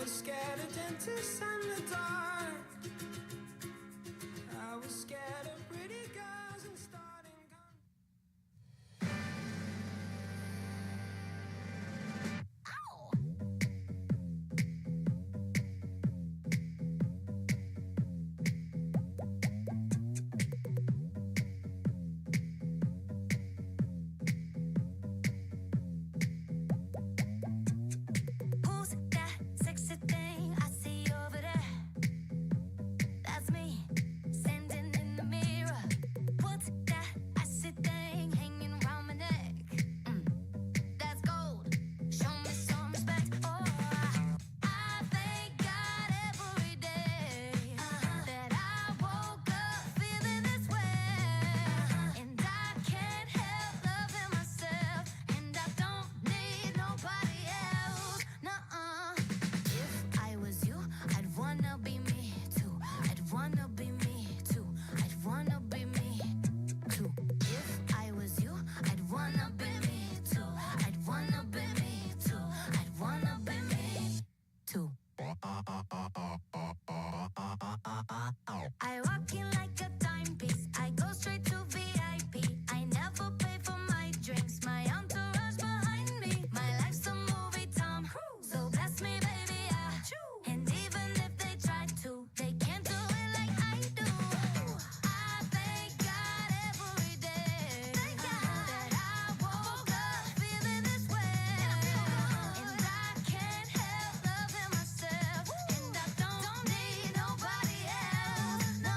was scared of dentists and the dark. I was scared of pretty girls and starting Who's that sexy thing I see over there? That's me, standing in the mirror. What's that icy thing hanging around my neck? That's gold. Show me some respect. Oh, I thank God every day that I woke up feeling this way, and I can't help loving myself, and I don't need nobody else. Nuh-uh. If I was you, I'd wanna be me too. I'd wanna be me too. I'd wanna be me too. If I was you, I'd wanna be me too. I'd wanna be me too. I'd wanna be me too. I walk in like a timepiece. I go straight to VIP. I never pay for my drinks. My entourage behind me. My life's a movie, Tom. So bless me, baby, and even if they try to, they can't do it like I do. I thank God every day that I woke up feeling this way, and I can't help loving myself, and I don't need nobody else. No,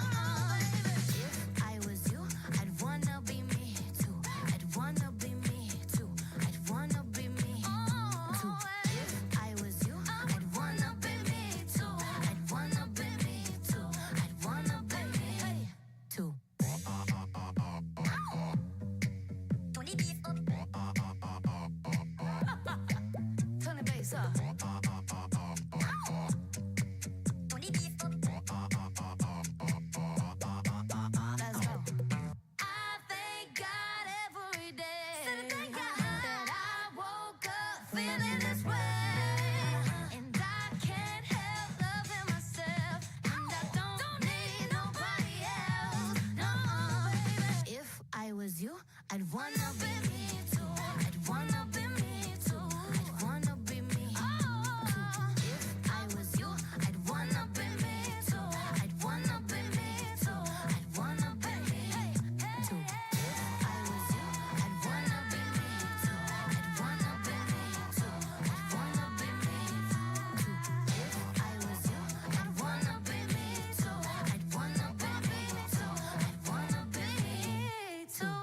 baby. If I was you, I'd wanna be me too. I'd wanna be me too. I'd wanna be me too. If I was you, I'd wanna be me too. I'd wanna be me too. I'd wanna be me too. Tony beef up. Tony bass up. Tony beef up. Let's go. I thank God every day that I woke up feeling this way, and I can't help loving myself, and I don't need nobody else. No, baby. If I was you, I'd wanna be me too. I'd wanna be me too. I'd wanna be me too. If I was you, I'd wanna be me too. I'd wanna be me too. I'd wanna be me too. If I was you, I'd wanna be me too. I'd wanna be me too. I'd wanna be me too. If I was you, I'd wanna be me too. I'd wanna be me too. I'd wanna be me too.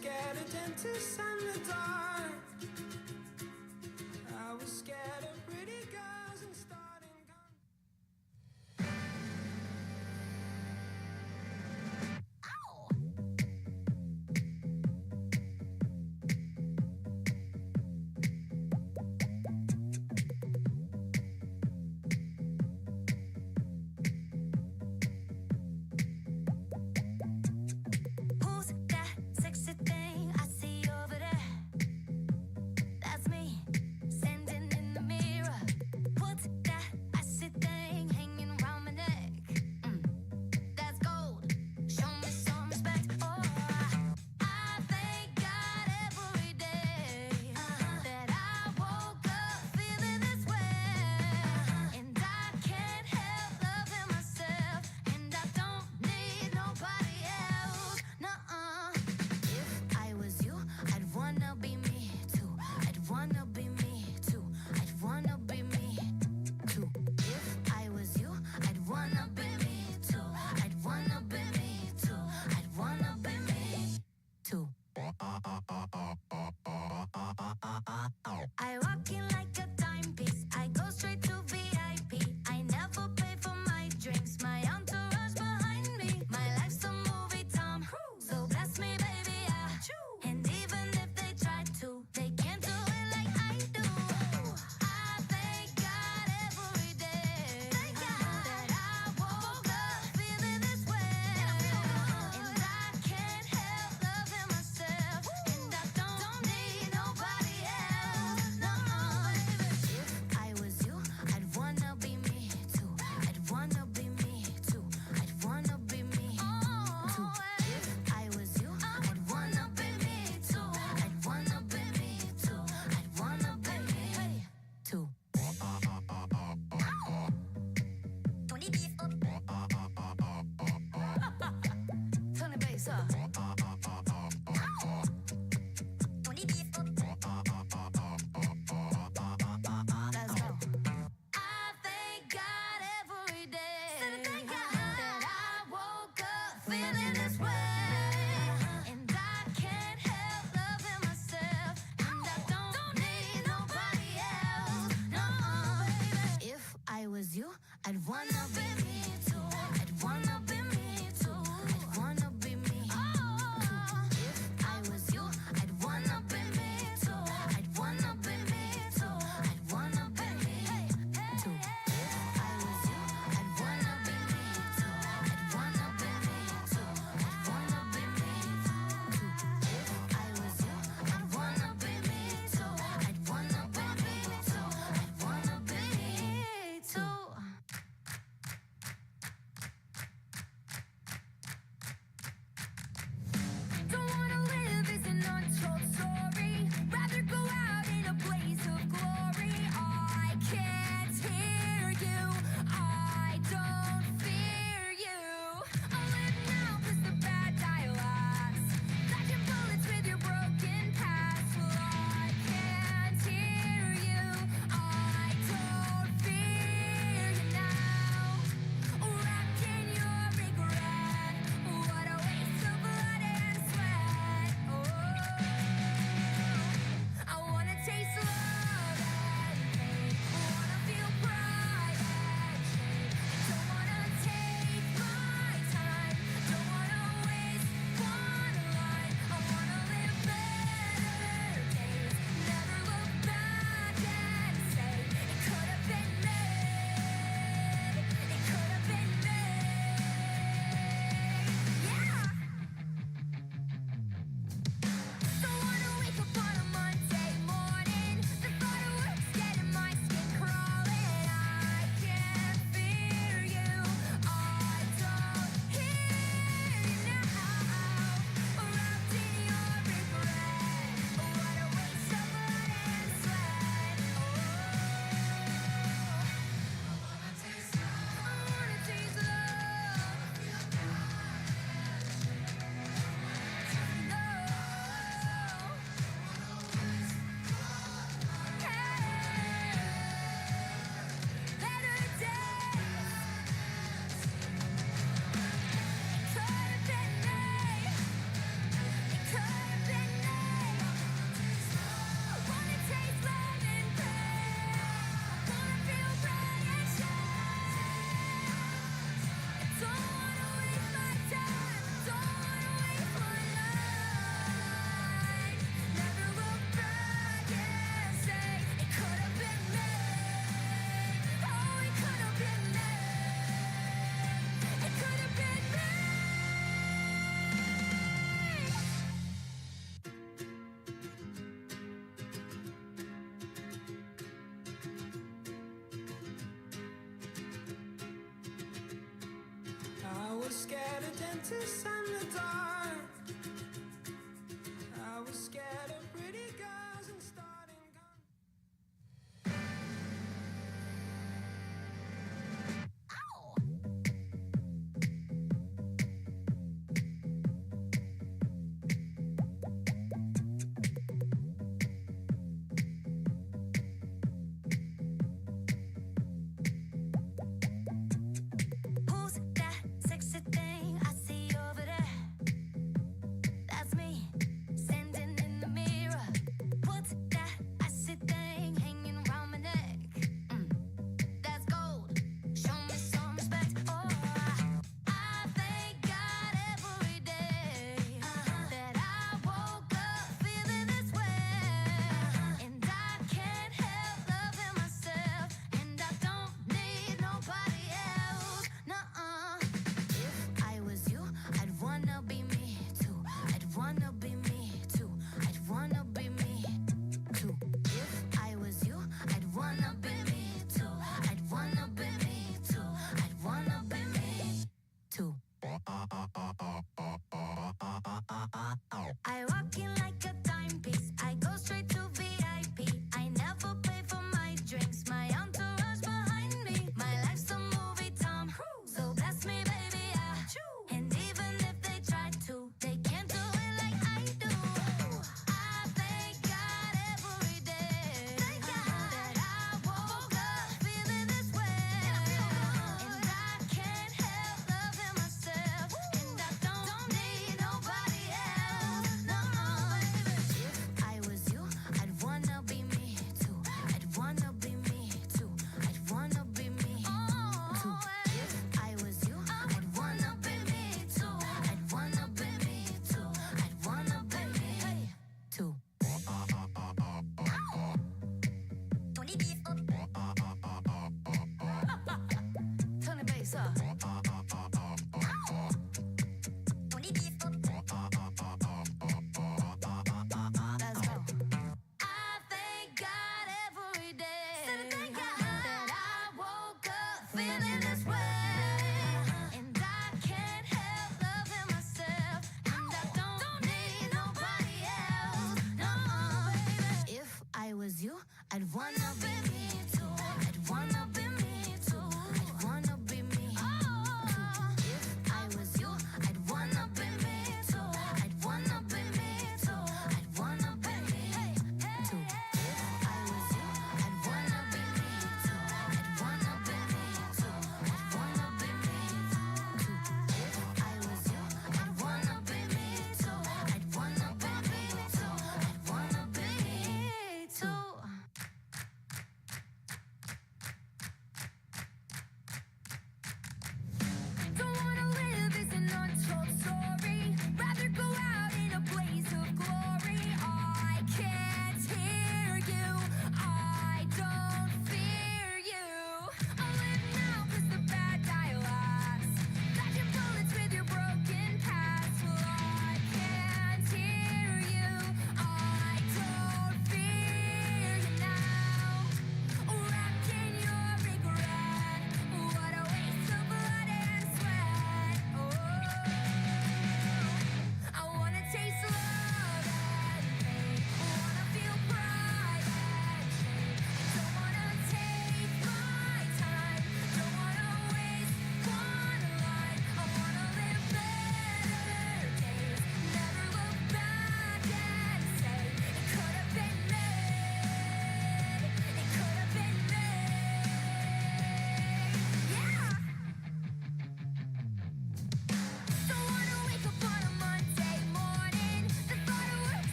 scared of dentists and the dark. I was scared of pretty girls and starting guns. Who's that sexy thing I see over there? That's me, standing in the mirror. What's that icy thing hanging around my neck? That's gold. Show me some respect. Oh, I thank God every day that I woke up feeling this way, and I can't help loving myself, and I don't need nobody else. Nuh-uh. If I was you, I'd wanna be me too. I'd wanna be me too. I'd wanna be me too. If I was you, I'd wanna be me too. I'd wanna be me too. I'd wanna be me too. I walk in like a timepiece. I go straight to VIP. I never pay for my drinks. My entourage behind me. My life's a movie, Tom. So bless me, baby, and even if they try to, they can't do it like I do. I thank God every day that I woke up feeling this way, and I can't help loving myself, and I don't need nobody else. No, if I was you, I'd wanna be me too. I'd wanna be me too. I'd wanna be me too. If I was you, I'd wanna be me too. I'd wanna be me too. I'd wanna be me too. Turn the bass up. Turn the bass up. Turn the bass up. Let's go. I thank God every day that I woke up feeling this way, and I can't help loving myself, and I don't need nobody else. No, baby. If I was you, I'd wanna be me too. I'd wanna be me too. I'd wanna be me too. If I was you, I'd wanna be me too. I'd wanna be me too. I'd wanna be me too. If I was you, I'd wanna be me too. I'd wanna be me too. I'd wanna be me too. If I was you, I'd wanna be me too. I'd wanna be me too. I'd wanna be me too. was scared of dentists and the dark. I was scared of pretty girls and starting guns. Who's that sexy thing I see over there? That's me, standing in the mirror. What's that icy thing hanging around my neck? That's gold. Show me some respect. Oh, I thank God every day that I woke up feeling this way, and I can't help loving myself, and I don't need nobody else. Nuh-uh. If I was you, I'd wanna be me too. I'd wanna be me too. I'd wanna be me too. If I was you, I'd wanna be me too. I'd wanna be me too. I'd wanna be me too. I walk in like a timepiece. I go straight to VIP. I never pay for my drinks. My entourage behind me. My life's a movie, Tom. So bless me, baby. And even if they try to, they can't do it like I do. I thank God every day that I woke up feeling this way, and I can't help loving myself, and I don't need nobody else. No, if I was you, I'd wanna be me too. I'd wanna be me too. I'd wanna be me too. If I was you, I'd wanna be me too. I'd wanna be me too. I'd wanna be me too. Tony beef up. Turn the bass up. Tony beef up. Let's go. I thank God every day that I woke up feeling this way, and I can't help loving myself, and I don't need nobody else. No, if I was you, I'd wanna be me too. I'd wanna be me too. I'd wanna be me too. If I was you, I'd wanna be me too. I'd wanna be me too. I'd wanna be me too. If I was you, I'd wanna be me too. I'd wanna be me too. I'd wanna be me too. If I was you, I'd wanna be me too. I'd wanna be me too. I'd wanna be me too.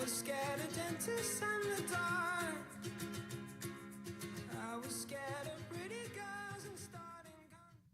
was scared of dentists and the dark. I was scared of pretty girls and starting guns.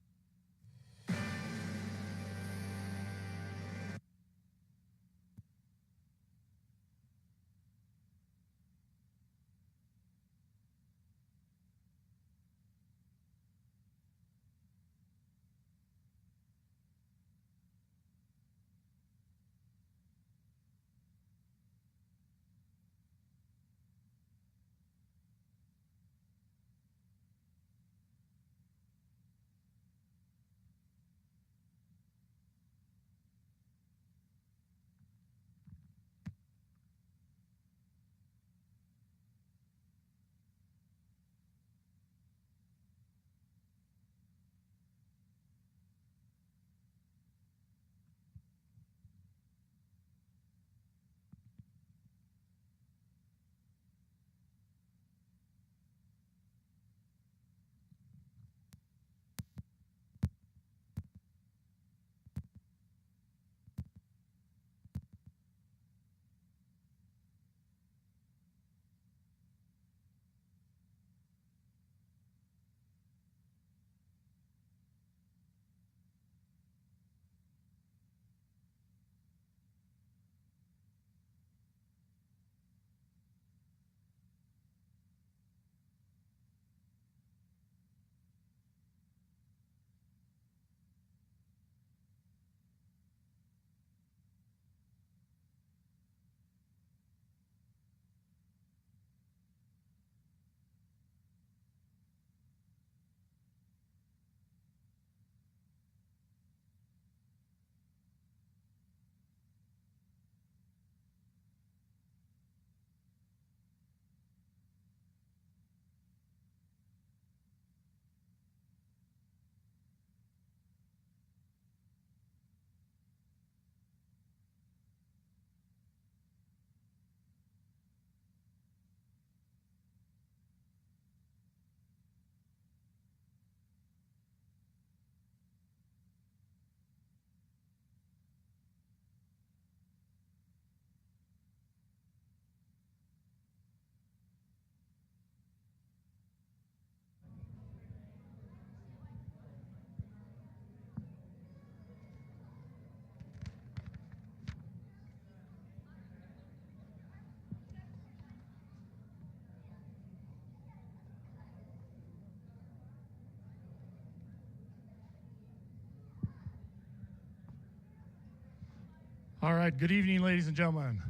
All right, good evening, ladies and gentlemen.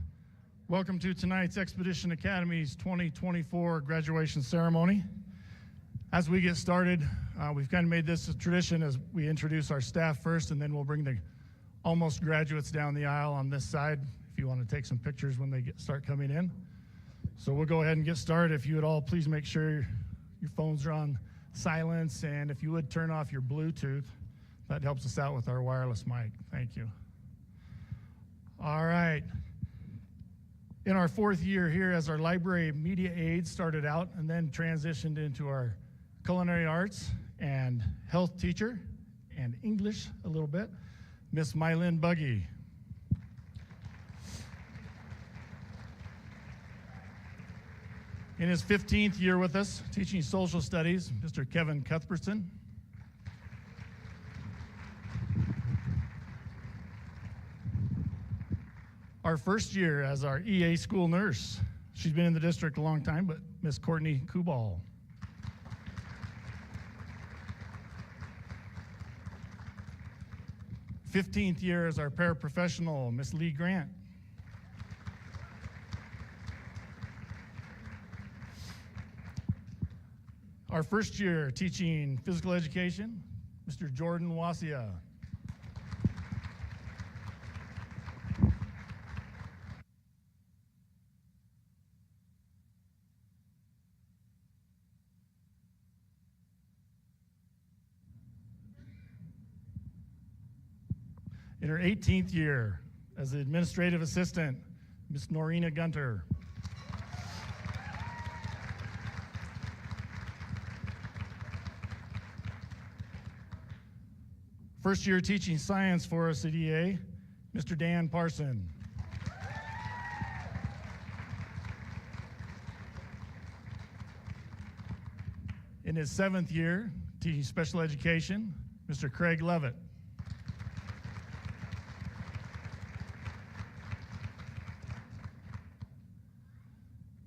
Welcome to tonight's Expedition Academy's 2024 graduation ceremony. As we get started, we've kind of made this a tradition as we introduce our staff first, and then we'll bring the almost graduates down the aisle on this side if you want to take some pictures when they start coming in. So we'll go ahead and get started. If you would all please make sure your phones are on silence, and if you would turn off your Bluetooth, that helps us out with our wireless mic. Thank you. All right. In our fourth year here as our library media aide started out and then transitioned into our culinary arts and health teacher and English a little bit, Miss Mylyn Buggy. In his 15th year with us, teaching social studies, Mr. Kevin Cuthbertson. Our first year as our EA school nurse. She's been in the district a long time, but Miss Courtney Kubal. '15th year as our paraprofessional, Miss Lee Grant. Our first year teaching physical education, Mr. Jordan Wasia. In her 18th year as the administrative assistant, Miss Norina Gunter. First year teaching science for us at EA, Mr. Dan Parson. In his 7th year, teaching special education, Mr. Craig Levitt.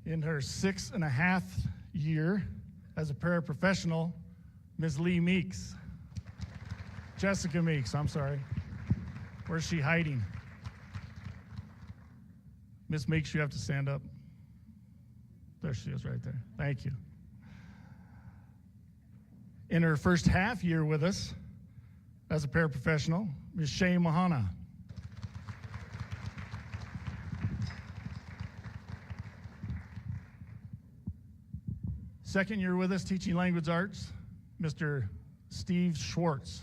In her 6.5 year as a paraprofessional, Ms. Lee Meeks. Jessica Meeks, I'm sorry. Where's she hiding? Ms. Meeks, you have to stand up. There she is right there. Thank you. In her first half year with us as a paraprofessional, Ms. Shay Mahana. Second year with us teaching language arts, Mr. Steve Schwartz.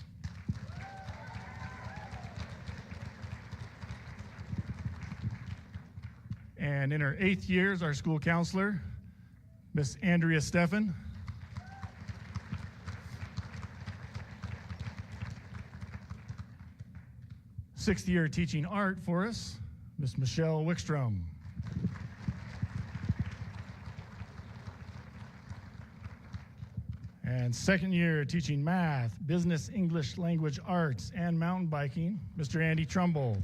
And in her 8th year as our school counselor, Miss Andrea Steffen. Sixth year teaching art for us, Miss Michelle Wickstrom. And second year teaching math, business, English, language arts, and mountain biking, Mr. Andy Trumbull.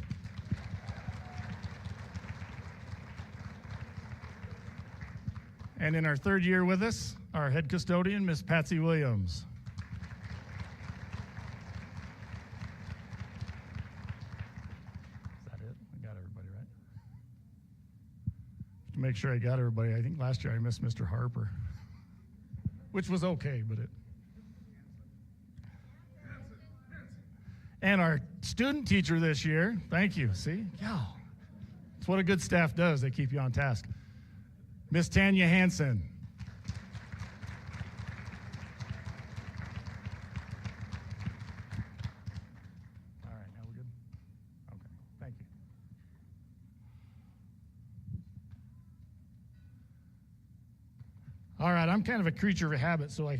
And in our 3rd year with us, our head custodian, Miss Patsy Williams. Is that it? I got everybody right? Just to make sure I got everybody, I think last year I missed Mr. Harper, which was okay, but it. And our student teacher this year, thank you, see? Yeah. It's what a good staff does, they keep you on task. Miss Tanya Hansen. All right, now we're good? Okay, thank you. All right, I'm kind of a creature of habit, so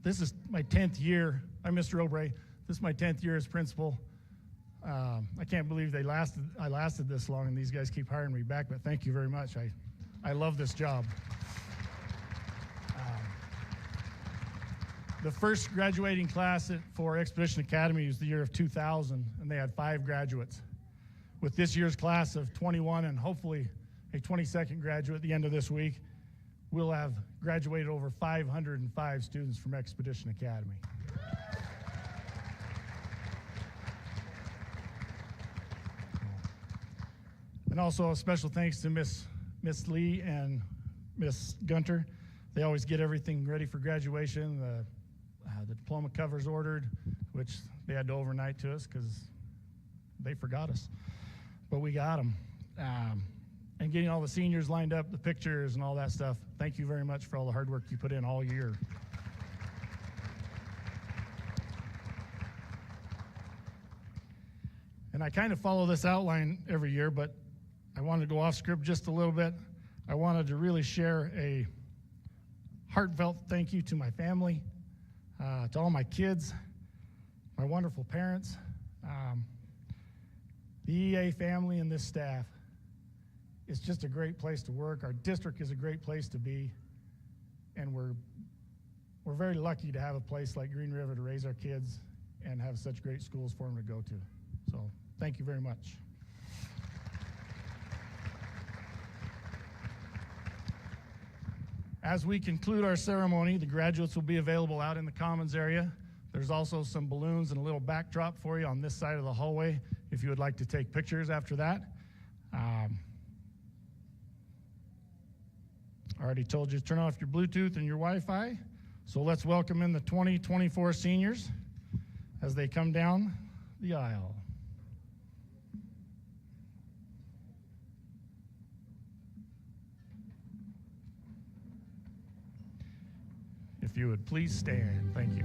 this is my 10th year. I'm Mr. Obrey. This is my 10th year as principal. I can't believe I lasted this long, and these guys keep hiring me back, but thank you very much. I love this job. The first graduating class for Expedition Academy was the year of 2000, and they had 5 graduates. With this year's class of 21 and hopefully a 22nd graduate at the end of this week, we'll have graduated over 505 students from Expedition Academy. And also a special thanks to Miss Lee and Miss Gunter. They always get everything ready for graduation. The diploma covers ordered, which they had to overnight to us because they forgot us. But we got them. And getting all the seniors lined up, the pictures and all that stuff. Thank you very much for all the hard work you put in all year. And I kind of follow this outline every year, but I wanted to go off script just a little bit. I wanted to really share a heartfelt thank you to my family, to all my kids, my wonderful parents, the EA family and this staff. It's just a great place to work. Our district is a great place to be, and we're very lucky to have a place like Green River to raise our kids and have such great schools for them to go to. So thank you very much. As we conclude our ceremony, the graduates will be available out in the Commons area. There's also some balloons and a little backdrop for you on this side of the hallway if you would like to take pictures after that. I already told you to turn off your Bluetooth and your Wi-Fi. So let's welcome in the 2024 seniors as they come down the aisle. If you would please stand. Thank you.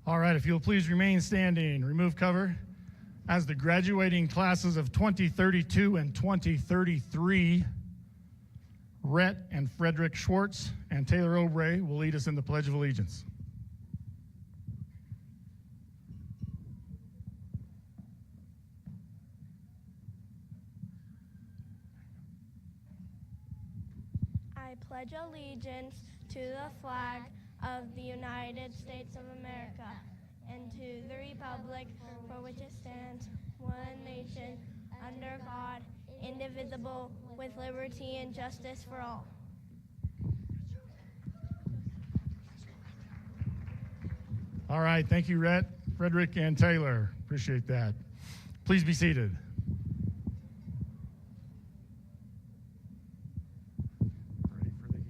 All right, if you'll please remain standing, remove cover. As the graduating classes of 2032 and 2033, Rhett and Frederick Schwartz and Taylor Obrey will lead us in the Pledge of Allegiance. I pledge allegiance to the flag of the United States of America and to the republic for which it stands, one nation, under God, indivisible, with liberty and justice for all. All right, thank you, Rhett, Frederick, and Taylor. Appreciate that. Please be seated. Ready for the heat.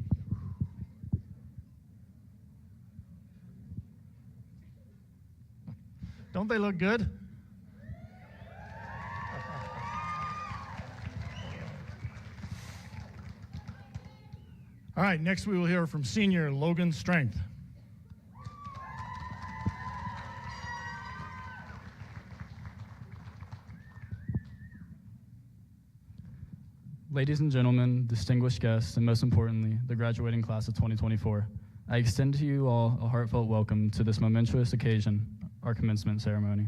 Don't they look good? All right, next we will hear from senior Logan Strength. Ladies and gentlemen, distinguished guests, and most importantly, the graduating class of 2024, I extend to you all a heartfelt welcome to this momentous occasion, our commencement ceremony.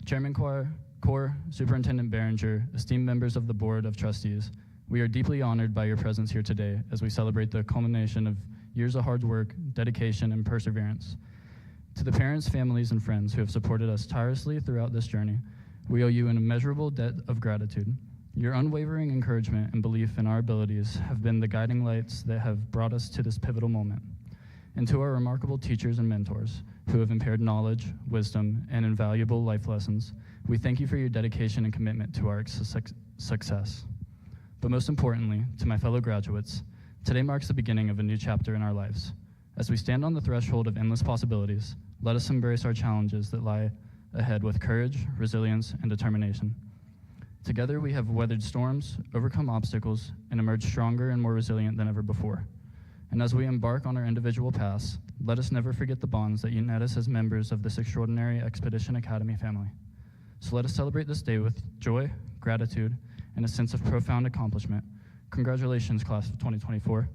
Chairman Corr, Superintendent Behringer, esteemed members of the Board of Trustees, we are deeply honored by your presence here today as we celebrate the culmination of years of hard work, dedication, and perseverance. To the parents, families, and friends who have supported us tirelessly throughout this journey, we owe you an immeasurable debt of gratitude. Your unwavering encouragement and belief in our abilities have been the guiding lights that have brought us to this pivotal moment. And to our remarkable teachers and mentors who have imparted knowledge, wisdom, and invaluable life lessons, we thank you for your dedication and commitment to our success. But most importantly, to my fellow graduates, today marks the beginning of a new chapter in our lives. As we stand on the threshold of endless possibilities, let us embrace our challenges that lie ahead with courage, resilience, and determination. Together, we have weathered storms, overcome obstacles, and emerged stronger and more resilient than ever before. And as we embark on our individual paths, let us never forget the bonds that unite us as members of this extraordinary Expedition Academy family. So let us celebrate this day with joy, gratitude, and a sense of profound accomplishment. Congratulations, class of 2024.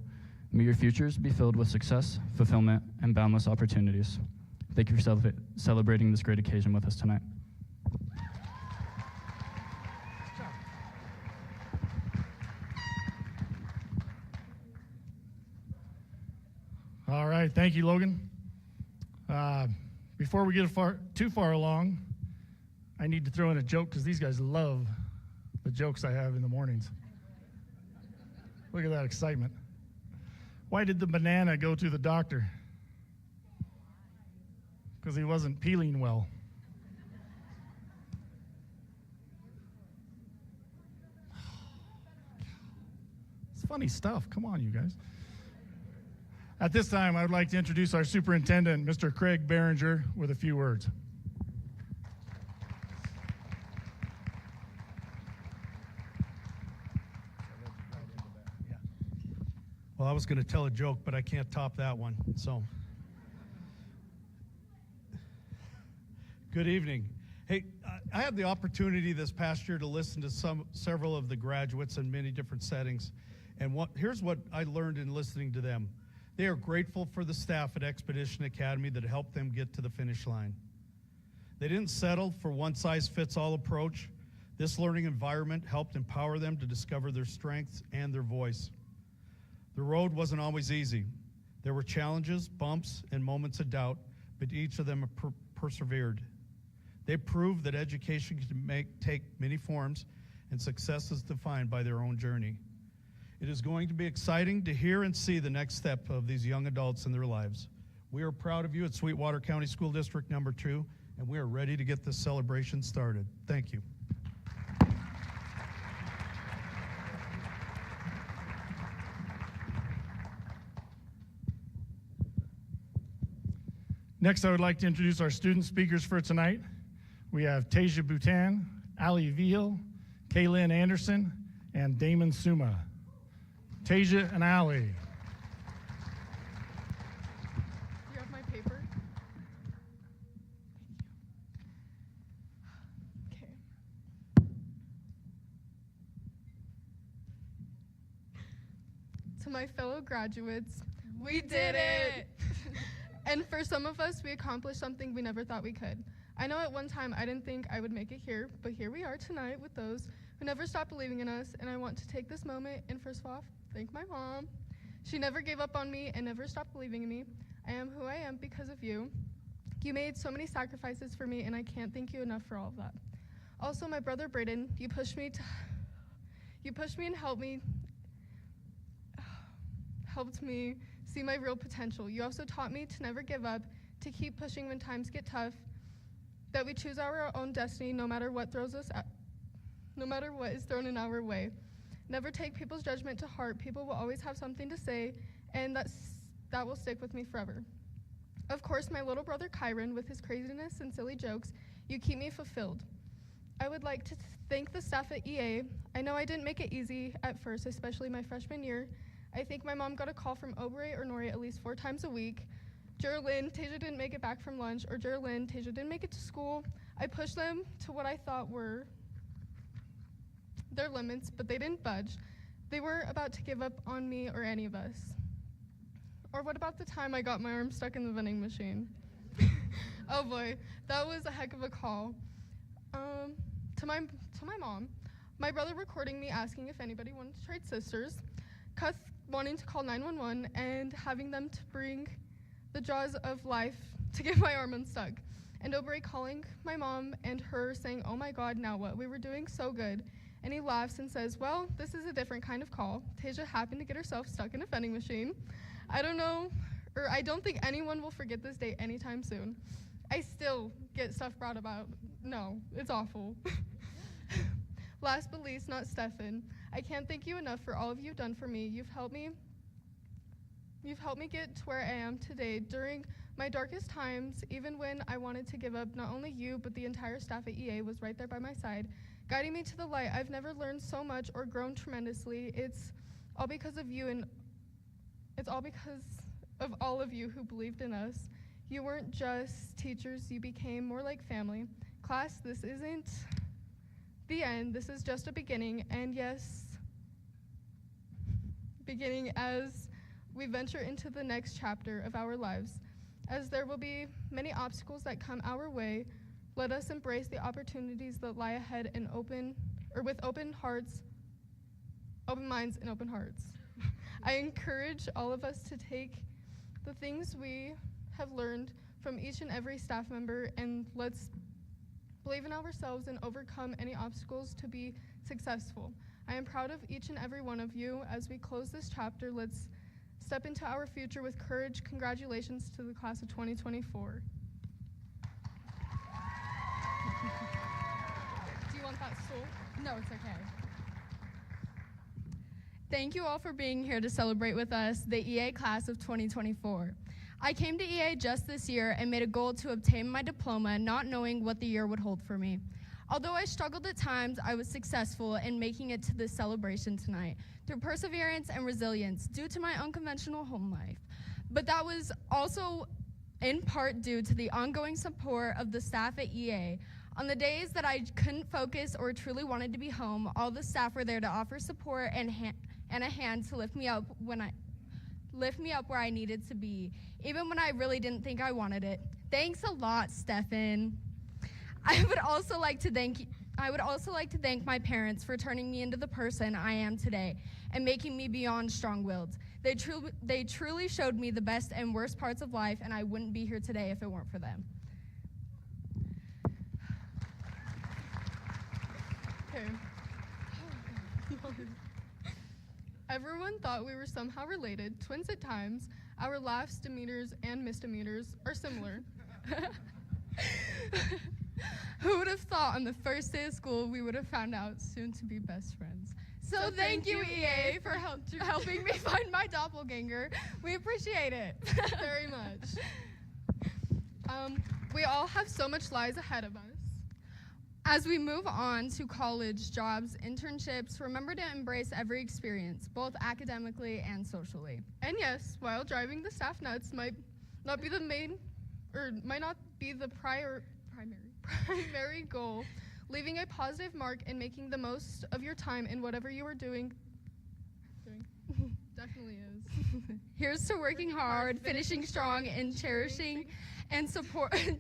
May your futures be filled with success, fulfillment, and boundless opportunities. Thank you for celebrating this great occasion with us tonight. All right, thank you, Logan. Before we get too far along, I need to throw in a joke because these guys love the jokes I have in the mornings. Look at that excitement. Why did the banana go to the doctor? Because he wasn't peeling well. It's funny stuff. Come on, you guys. At this time, I would like to introduce our superintendent, Mr. Craig Behringer, with a few words. Well, I was going to tell a joke, but I can't top that one. So, good evening. Hey, I had the opportunity this past year to listen to several of the graduates in many different settings, and here's what I learned in listening to them. They are grateful for the staff at Expedition Academy that helped them get to the finish line. They didn't settle for one-size-fits-all approach. This learning environment helped empower them to discover their strengths and their voice. The road wasn't always easy. There were challenges, bumps, and moments of doubt, but each of them persevered. They proved that education can take many forms, and success is defined by their own journey. It is going to be exciting to hear and see the next step of these young adults in their lives. We are proud of you at Sweetwater County School District number 2, and we are ready to get this celebration started. Thank you. Next, I would like to introduce our student speakers for tonight. We have Tasia Bhutan, Ali Vihil, Kaylin Anderson, and Damon Suma. Tasia and Ali. Do you have my paper? To my fellow graduates, we did it! And for some of us, we accomplished something we never thought we could. I know at one time I didn't think I would make it here, but here we are tonight with those who never stopped believing in us, and I want to take this moment and first of all, thank my mom. She never gave up on me and never stopped believing in me. I am who I am because of you. You made so many sacrifices for me, and I can't thank you enough for all of that. Also, my brother Braden, you pushed me and helped me see my real potential. You also taught me to never give up, to keep pushing when times get tough, that we choose our own destiny no matter what is thrown in our way. Never take people's judgment to heart. People will always have something to say, and that will stick with me forever. Of course, my little brother Kyron, with his craziness and silly jokes, you keep me fulfilled. I would like to thank the staff at EA. I know I didn't make it easy at first, especially my freshman year. I think my mom got a call from Aubrey or Nori at least 4 times a week. Jerlyn, Tasia didn't make it back from lunch, or Jerlyn, Tasia didn't make it to school. I pushed them to what I thought were their limits, but they didn't budge. They weren't about to give up on me or any of us. Or what about the time I got my arm stuck in the vending machine? Oh boy, that was a heck of a call. To my mom, my brother recording me asking if anybody wanted to trade sisters, Cuth wanting to call 911 and having them to bring the jaws of life to get my arm unstuck, and Aubrey calling my mom and her saying, "Oh my God, now what? We were doing so good." And he laughs and says, "Well, this is a different kind of call. Tasia happened to get herself stuck in a vending machine." I don't think anyone will forget this day anytime soon. I still get stuff brought about. No, it's awful. Last but least, not Stefan. I can't thank you enough for all of you've done for me. You've helped me get to where I am today. During my darkest times, even when I wanted to give up, not only you, but the entire staff at EA was right there by my side, guiding me to the light. I've never learned so much or grown tremendously. It's all because of you, and it's all because of all of you who believed in us. You weren't just teachers, you became more like family. Class, this isn't the end, this is just a beginning, and yes, beginning as we venture into the next chapter of our lives. As there will be many obstacles that come our way, let us embrace the opportunities that lie ahead and with open minds and open hearts. I encourage all of us to take the things we have learned from each and every staff member, and let's believe in ourselves and overcome any obstacles to be successful. I am proud of each and every one of you. As we close this chapter, let's step into our future with courage. Congratulations to the class of 2024. Do you want that stool? No, it's okay. Thank you all for being here to celebrate with us the EA class of 2024. I came to EA just this year and made a goal to obtain my diploma, not knowing what the year would hold for me. Although I struggled at times, I was successful in making it to this celebration tonight through perseverance and resilience due to my unconventional home life. But that was also in part due to the ongoing support of the staff at EA. On the days that I couldn't focus or truly wanted to be home, all the staff were there to offer support and a hand to lift me up where I needed to be, even when I really didn't think I wanted it. Thanks a lot, Stefan. I would also like to thank my parents for turning me into the person I am today and making me beyond strong-willed. They truly showed me the best and worst parts of life, and I wouldn't be here today if it weren't for them. Okay. Everyone thought we were somehow related, twins at times. Our laughs, demeanors, and misdemeanors are similar. Who would have thought on the first day of school we would have found out soon to be best friends? So thank you, EA, for helping me find my doppelganger. We appreciate it very much. We all have so much lies ahead of us. As we move on to college, jobs, internships, remember to embrace every experience, both academically and socially. And yes, while driving the staff nuts might not be the primary goal, leaving a positive mark and making the most of your time in whatever you are doing Definitely is. Here's to working hard, finishing strong, and cherishing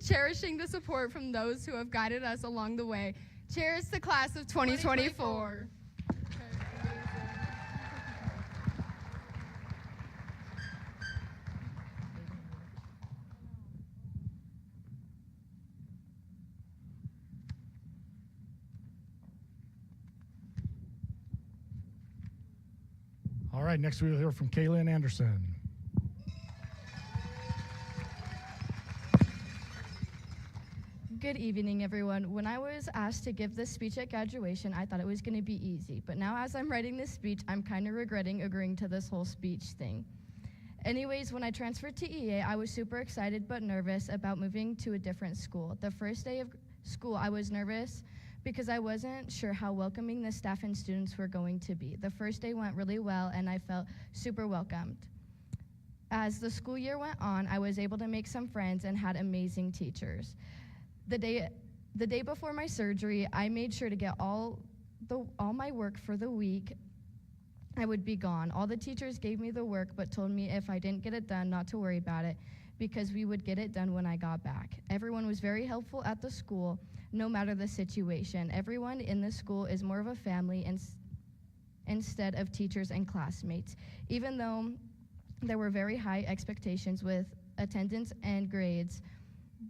cherishing the support from those who have guided us along the way. Cheers to class of 2024. All right, next we'll hear from Kaylin Anderson. Good evening, everyone. When I was asked to give this speech at graduation, I thought it was going to be easy. But now as I'm writing this speech, I'm kind of regretting agreeing to this whole speech thing. Anyways, when I transferred to EA, I was super excited but nervous about moving to a different school. The first day of school, I was nervous because I wasn't sure how welcoming the staff and students were going to be. The first day went really well, and I felt super welcomed. As the school year went on, I was able to make some friends and had amazing teachers. The day before my surgery, I made sure to get all my work for the week I would be gone. All the teachers gave me the work but told me if I didn't get it done, not to worry about it, because we would get it done when I got back. Everyone was very helpful at the school, no matter the situation. Everyone in the school is more of a family instead of teachers and classmates. Even though there were very high expectations with attendance and grades,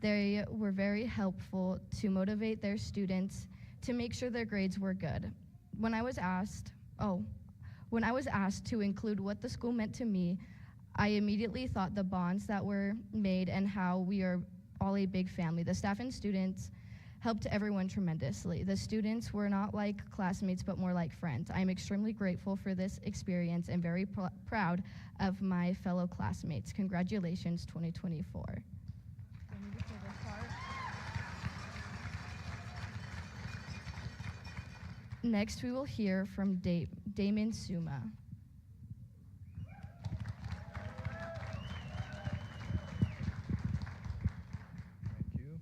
they were very helpful to motivate their students to make sure their grades were good. When I was asked to include what the school meant to me, I immediately thought the bonds that were made and how we are all a big family. The staff and students helped everyone tremendously. The students were not like classmates, but more like friends. I'm extremely grateful for this experience and very proud of my fellow classmates. Congratulations, 2024. Next, we will hear from Damon Suma. Thank you.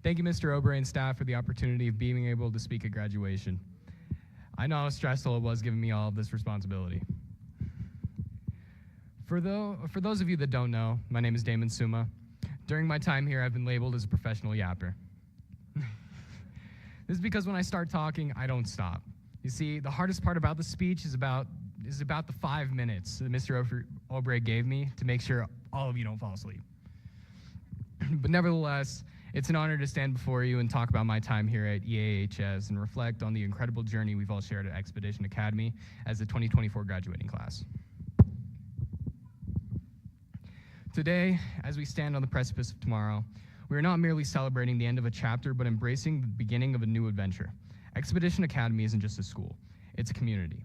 Thank you, Mr. Obrey and staff, for the opportunity of being able to speak at graduation. I know how stressful it was giving me all of this responsibility. For those of you that don't know, my name is Damon Suma. During my time here, I've been labeled as a professional yapper. This is because when I start talking, I don't stop. You see, the hardest part about the speech is about the 5 minutes that Mr. Obrey gave me to make sure all of you don't fall asleep. But nevertheless, it's an honor to stand before you and talk about my time here at EAHS and reflect on the incredible journey we've all shared at Expedition Academy as the 2024 graduating class. Today, as we stand on the precipice of tomorrow, we are not merely celebrating the end of a chapter, but embracing the beginning of a new adventure. Expedition Academy isn't just a school, it's a community.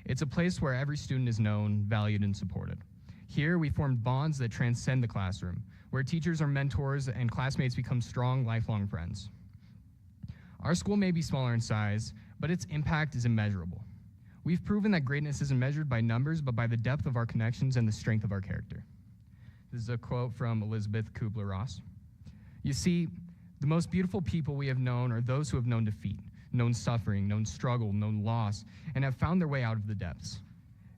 It's a place where every student is known, valued, and supported. Here, we formed bonds that transcend the classroom, where teachers are mentors and classmates become strong, lifelong friends. Our school may be smaller in size, but its impact is immeasurable. We've proven that greatness isn't measured by numbers, but by the depth of our connections and the strength of our character. This is a quote from Elizabeth Kubler-Ross. You see, the most beautiful people we have known are those who have known defeat, known suffering, known struggle, known loss, and have found their way out of the depths.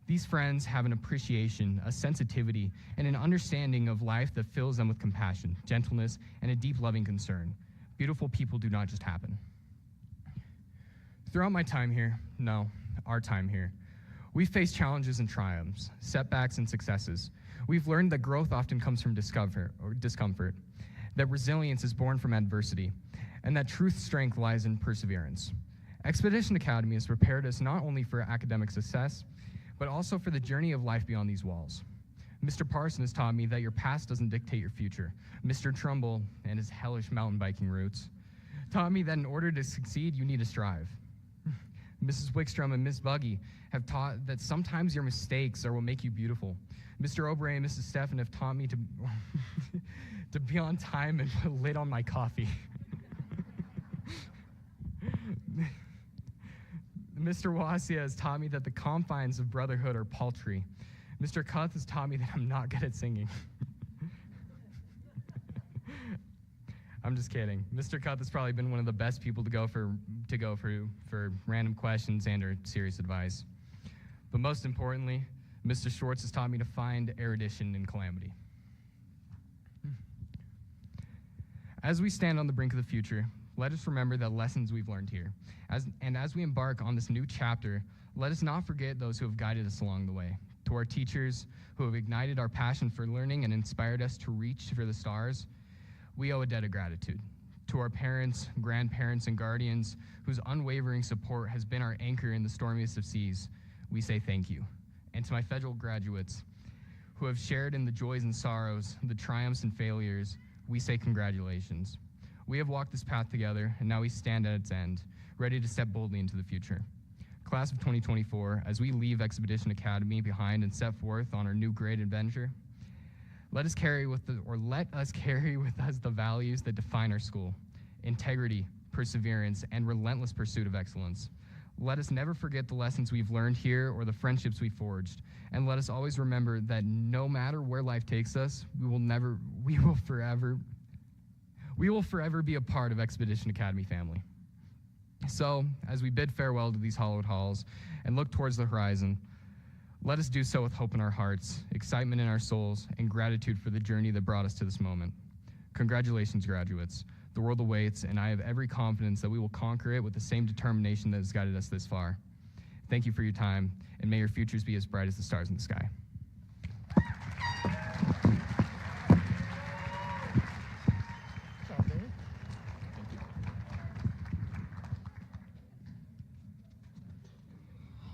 These friends have an appreciation, a sensitivity, and an understanding of life that fills them with compassion, gentleness, and a deep loving concern. Beautiful people do not just happen. Throughout my time here, no, our time here, we've faced challenges and triumphs, setbacks and successes. We've learned that growth often comes from discomfort, that resilience is born from adversity, and that truth strength lies in perseverance. Expedition Academy has prepared us not only for academic success, but also for the journey of life beyond these walls. Mr. Parson has taught me that your past doesn't dictate your future. Mr. Trumbull and his hellish mountain biking roots taught me that in order to succeed, you need to strive. Mrs. Wickstrom and Miss Buggy have taught that sometimes your mistakes are what make you beautiful. Mr. Obrey and Mrs. Steffen have taught me to to be on time and put a lid on my coffee. Mr. Wasia has taught me that the confines of brotherhood are paltry. Mr. Cuth has taught me that I'm not good at singing. I'm just kidding. Mr. Cuth has probably been one of the best people to go for random questions and or serious advice. But most importantly, Mr. Schwartz has taught me to find erudition in calamity. As we stand on the brink of the future, let us remember the lessons we've learned here. As we embark on this new chapter, let us not forget those who have guided us along the way. To our teachers who have ignited our passion for learning and inspired us to reach for the stars, we owe a debt of gratitude. To our parents, grandparents, and guardians whose unwavering support has been our anchor in the stormiest of seas, we say thank you. And to my federal graduates who have shared in the joys and sorrows, the triumphs and failures, we say congratulations. We have walked this path together, and now we stand at its end, ready to step boldly into the future. Class of 2024, as we leave Expedition Academy behind and step forth on our new great adventure, let us carry with us the values that define our school: integrity, perseverance, and relentless pursuit of excellence. Let us never forget the lessons we've learned here or the friendships we forged, and let us always remember that no matter where life takes us, we will forever be a part of Expedition Academy family. So, as we bid farewell to these hallowed halls and look towards the horizon, let us do so with hope in our hearts, excitement in our souls, and gratitude for the journey that brought us to this moment. Congratulations, graduates. The world awaits, and I have every confidence that we will conquer it with the same determination that has guided us this far. Thank you for your time, and may your futures be as bright as the stars in the sky.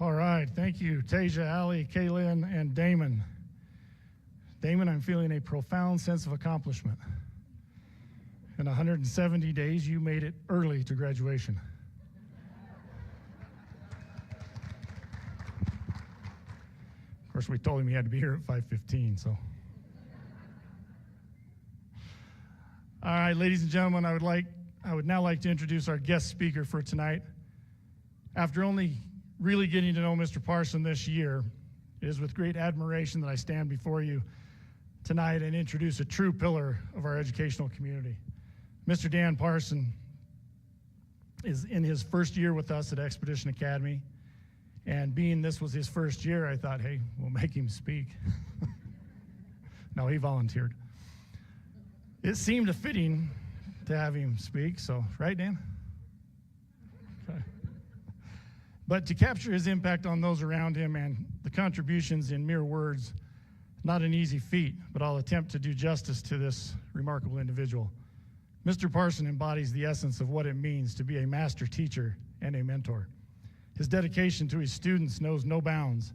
All right, thank you, Tasia, Ali, Kaylin, and Damon. Damon, I'm feeling a profound sense of accomplishment. In 170 days, you made it early to graduation. Of course, we told him he had to be here at 5:15, so. All right, ladies and gentlemen, I would now like to introduce our guest speaker for tonight. After only really getting to know Mr. Parson this year, it is with great admiration that I stand before you tonight and introduce a true pillar of our educational community. Mr. Dan Parson is in his first year with us at Expedition Academy, and being this was his first year, I thought, hey, we'll make him speak. No, he volunteered. It seemed fitting to have him speak, so, right, Dan? Okay. But to capture his impact on those around him and the contributions in mere words, not an easy feat, but I'll attempt to do justice to this remarkable individual. Mr. Parson embodies the essence of what it means to be a master teacher and a mentor. His dedication to his students knows no bounds,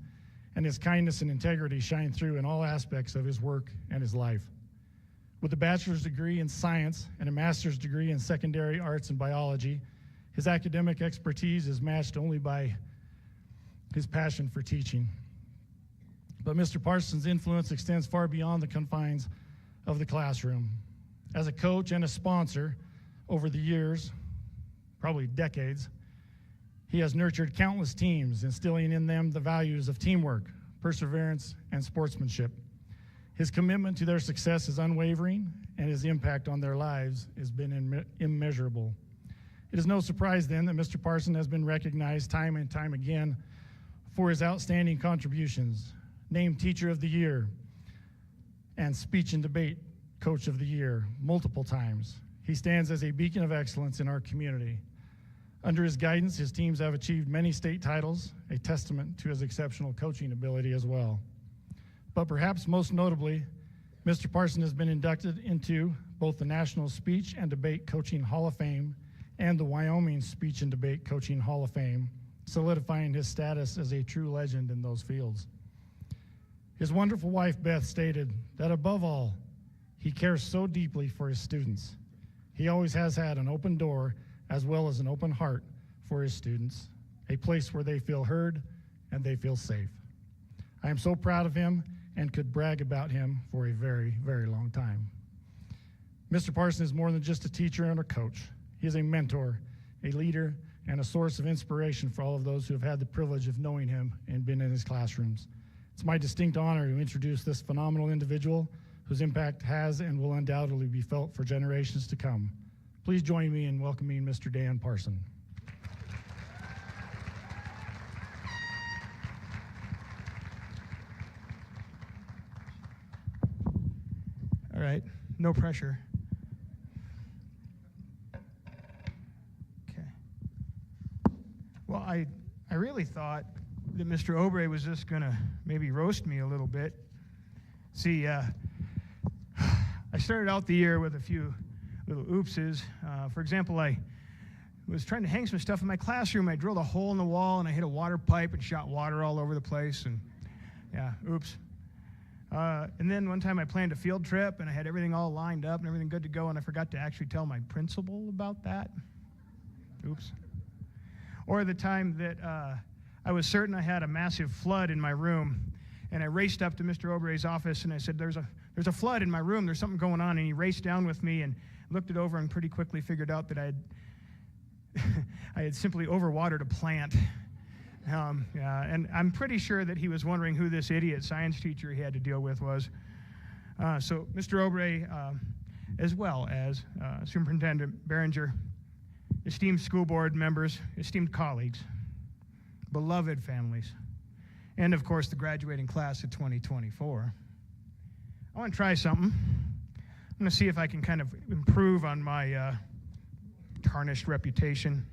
and his kindness and integrity shine through in all aspects of his work and his life. With a bachelor's degree in science and a master's degree in secondary arts and biology, his academic expertise is matched only by his passion for teaching. But Mr. Parson's influence extends far beyond the confines of the classroom. As a coach and a sponsor over the years, probably decades, he has nurtured countless teams, instilling in them the values of teamwork, perseverance, and sportsmanship. His commitment to their success is unwavering, and his impact on their lives has been immeasurable. It is no surprise then that Mr. Parson has been recognized time and time again for his outstanding contributions, named Teacher of the Year and Speech and Debate Coach of the Year multiple times. He stands as a beacon of excellence in our community. Under his guidance, his teams have achieved many state titles, a testament to his exceptional coaching ability as well. But perhaps most notably, Mr. Parson has been inducted into both the National Speech and Debate Coaching Hall of Fame and the Wyoming Speech and Debate Coaching Hall of Fame, solidifying his status as a true legend in those fields. His wonderful wife, Beth, stated that above all, he cares so deeply for his students. He always has had an open door as well as an open heart for his students, a place where they feel heard and they feel safe. I am so proud of him and could brag about him for a very, very long time. Mr. Parson is more than just a teacher and a coach. He is a mentor, a leader, and a source of inspiration for all of those who have had the privilege of knowing him and been in his classrooms. It's my distinct honor to introduce this phenomenal individual whose impact has and will undoubtedly be felt for generations to come. Please join me in welcoming Mr. Dan Parson. All right, no pressure. Okay. Well, I really thought that Mr. Obrey was just gonna maybe roast me a little bit. See, I started out the year with a few little oopses. For example, I was trying to hang some stuff in my classroom. I drilled a hole in the wall and I hit a water pipe and shot water all over the place. And yeah, oops. And then one time I planned a field trip and I had everything all lined up and everything good to go, and I forgot to actually tell my principal about that. Oops. Or the time that I was certain I had a massive flood in my room, and I raced up to Mr. Obrey's office and I said, there's a flood in my room, there's something going on. And he raced down with me and looked it over and pretty quickly figured out that I had simply overwatered a plant. Yeah, and I'm pretty sure that he was wondering who this idiot science teacher he had to deal with was. So Mr. Obrey, as well as Superintendent Behringer, esteemed school board members, esteemed colleagues, beloved families, and of course the graduating class of 2024. I want to try something. I'm going to see if I can kind of improve on my tarnished reputation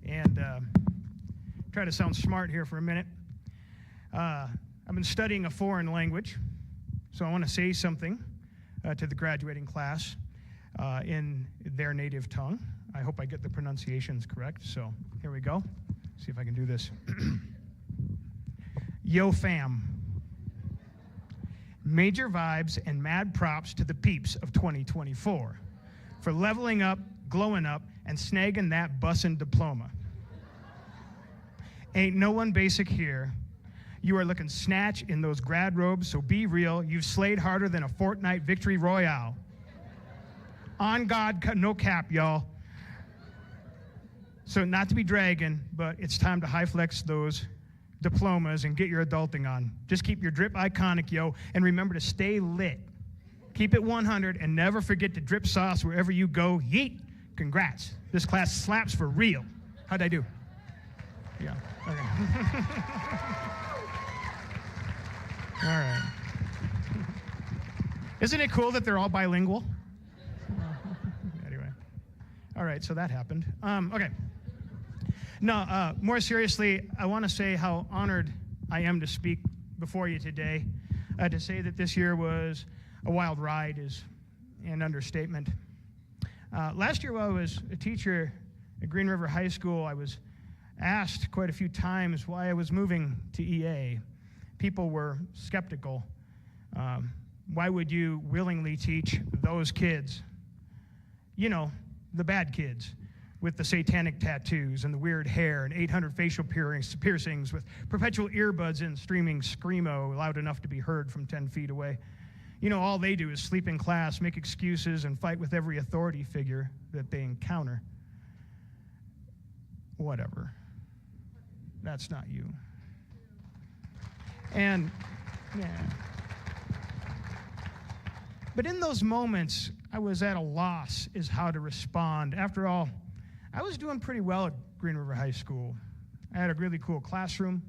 and try to sound smart here for a minute. I've been studying a foreign language, so I want to say something to the graduating class in their native tongue. I hope I get the pronunciations correct, so here we go. See if I can do this. Yo fam. Major vibes and mad props to the peeps of 2024 for leveling up, glowing up, and snagging that bussin' diploma. Ain't no one basic here. You are looking snatch in those grad robes, so be real. You've slayed harder than a Fortnite victory royale. On God, no cap, y'all. So not to be dragging, but it's time to high flex those diplomas and get your adulting on. Just keep your drip iconic, yo, and remember to stay lit. Keep it 100 and never forget to drip sauce wherever you go. Yeet. Congrats. This class slaps for real. How'd I do? Yeah. Okay. All right. Isn't it cool that they're all bilingual? Anyway. All right, so that happened. Okay. No, more seriously, I want to say how honored I am to speak before you today. To say that this year was a wild ride is an understatement. Last year while I was a teacher at Green River High School, I was asked quite a few times why I was moving to EA. People were skeptical. Why would you willingly teach those kids? You know, the bad kids with the satanic tattoos and the weird hair and 800 facial piercings with perpetual earbuds and streaming screamo loud enough to be heard from 10 feet away. You know, all they do is sleep in class, make excuses, and fight with every authority figure that they encounter. Whatever. That's not you. And, yeah. But in those moments, I was at a loss as how to respond. After all, I was doing pretty well at Green River High School. I had a really cool classroom.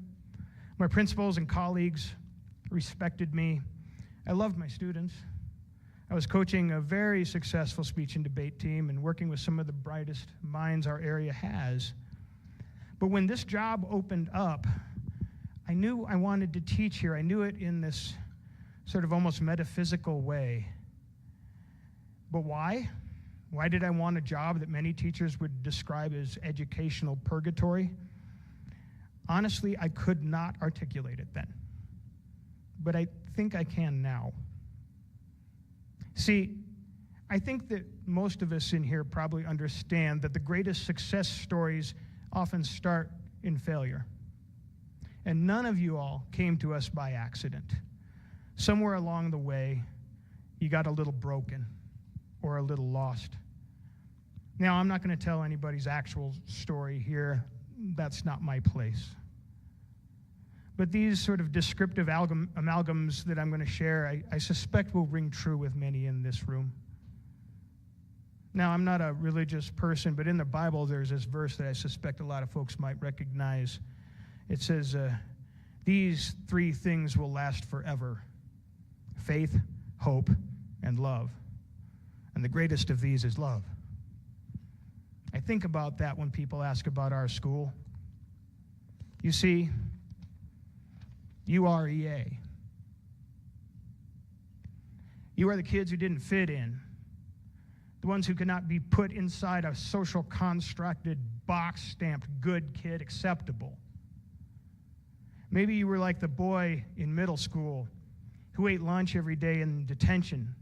My principals and colleagues respected me. I loved my students. I was coaching a very successful speech and debate team and working with some of the brightest minds our area has. But when this job opened up, I knew I wanted to teach here. I knew it in this sort of almost metaphysical way. But why? Why did I want a job that many teachers would describe as educational purgatory? Honestly, I could not articulate it then. But I think I can now. See, I think that most of us in here probably understand that the greatest success stories often start in failure. And none of you all came to us by accident. Somewhere along the way, you got a little broken or a little lost. Now, I'm not going to tell anybody's actual story here. That's not my place. But these sort of descriptive amalgams that I'm going to share, I suspect will ring true with many in this room. Now, I'm not a religious person, but in the Bible, there's this verse that I suspect a lot of folks might recognize. It says, these three things will last forever: faith, hope, and love. And the greatest of these is love. I think about that when people ask about our school. You see, you are EA. You are the kids who didn't fit in, the ones who could not be put inside a social constructed, box-stamped, good kid, acceptable. Maybe you were like the boy in middle school who ate lunch every day in detention,